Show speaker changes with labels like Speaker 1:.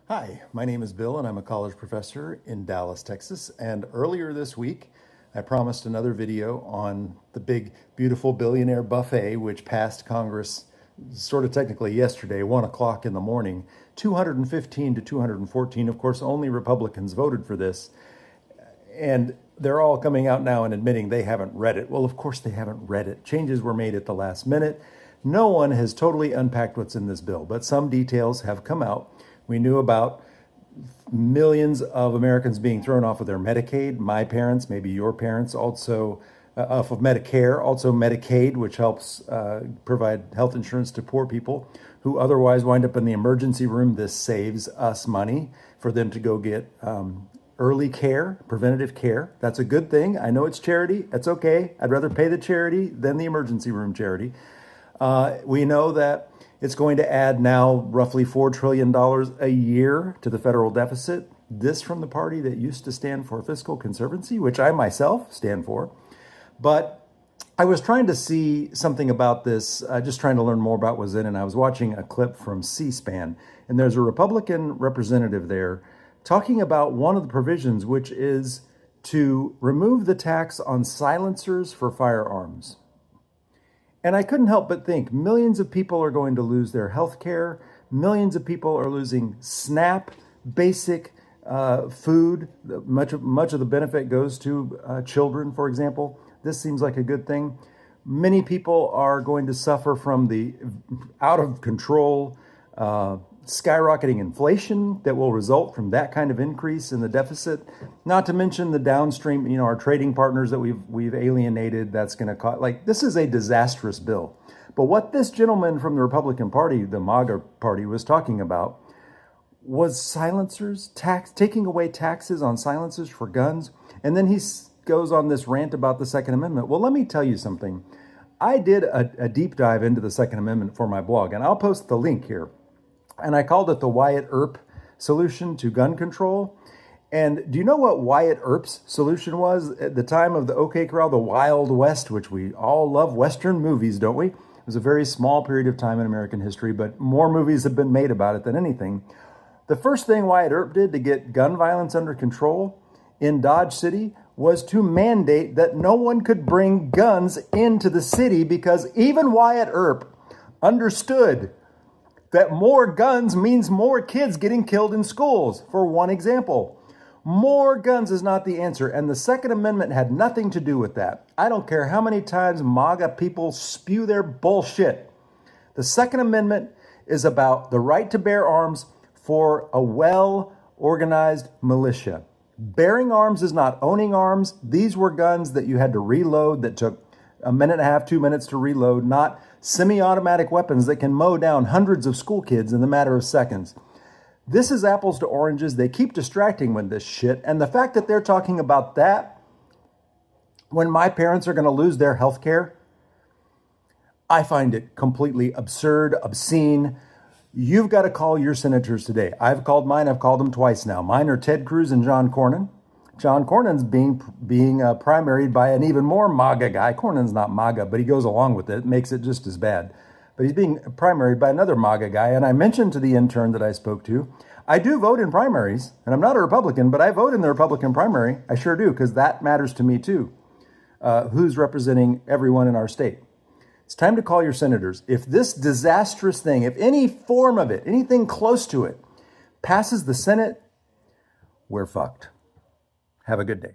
Speaker 1: Hi, my name is Bill and I'm a college professor in Dallas, Texas. And earlier this week, I promised another video on the big, beautiful billionaire buffet, which passed Congress sort of technically yesterday, 1 o'clock in the morning, 215 to 214. Of course, only Republicans voted for this. And they're all coming out now and admitting they haven't read it. Well, of course they haven't read it. Changes were made at the last minute. No one has totally unpacked what's in this bill, but some details have come out. We knew about millions of Americans being thrown off of their Medicaid, my parents, maybe your parents, also off of Medicare, also Medicaid, which helps provide health insurance to poor people who otherwise wind up in the emergency room. This saves us money for them to go get early care, preventative care. That's a good thing. I know it's charity. That's okay. I'd rather pay the charity than the emergency room charity. We know that it's going to add now roughly $4 trillion a year to the federal deficit. This from the party that used to stand for fiscal conservancy, which I myself stand for. But I was trying to see something about this, just trying to learn more about what was in it. And I was watching a clip from C-SPAN, and there's a Republican representative there talking about one of the provisions, which is to remove the tax on silencers for firearms. And I couldn't help but think millions of people are going to lose their health care. Millions of people are losing SNAP, basic food. Much of the benefit goes to children, for example. This seems like a good thing. Many people are going to suffer from the out of control, skyrocketing inflation that will result from that kind of increase in the deficit. Not to mention the downstream, our trading partners that we've alienated. That's going to cause, this is a disastrous bill. But what this gentleman from the Republican Party, the MAGA party, was talking about was silencers, taking away taxes on silencers for guns. And then he goes on this rant about the Second Amendment. Well, let me tell you something. I did a deep dive into the Second Amendment for my blog, and I'll post the link here. And I called it the Wyatt Earp solution to gun control. And do you know what Wyatt Earp's solution was at the time of the OK Corral, the Wild West, which we all love Western movies, don't we? It was a very small period of time in American history, but more movies have been made about it than anything. The first thing Wyatt Earp did to get gun violence under control in Dodge City was to mandate that no one could bring guns into the city, because even Wyatt Earp understood that more guns means more kids getting killed in schools, for one example. More guns is not the answer, and the Second Amendment had nothing to do with that. I don't care how many times MAGA people spew their bullshit. The Second Amendment is about the right to bear arms for a well-organized militia. Bearing arms is not owning arms. These were guns that you had to reload, that took a minute and a half, 2 minutes to reload, not semi-automatic weapons that can mow down hundreds of school kids in the matter of seconds. This is apples to oranges. They keep distracting with this shit. And the fact that they're talking about that when my parents are going to lose their health care, I find it completely absurd, obscene. You've got to call your senators today. I've called mine. I've called them twice now. Mine are Ted Cruz and John Cornyn. John Cornyn's being primaried by an even more MAGA guy. Cornyn's not MAGA, but he goes along with it, makes it just as bad. But he's being primaried by another MAGA guy. And I mentioned to the intern that I spoke to, I do vote in primaries, and I'm not a Republican, but I vote in the Republican primary. I sure do, because that matters to me too. Who's representing everyone in our state? It's time to call your senators. If this disastrous thing, if any form of it, anything close to it, passes the Senate, we're fucked. Have a good day.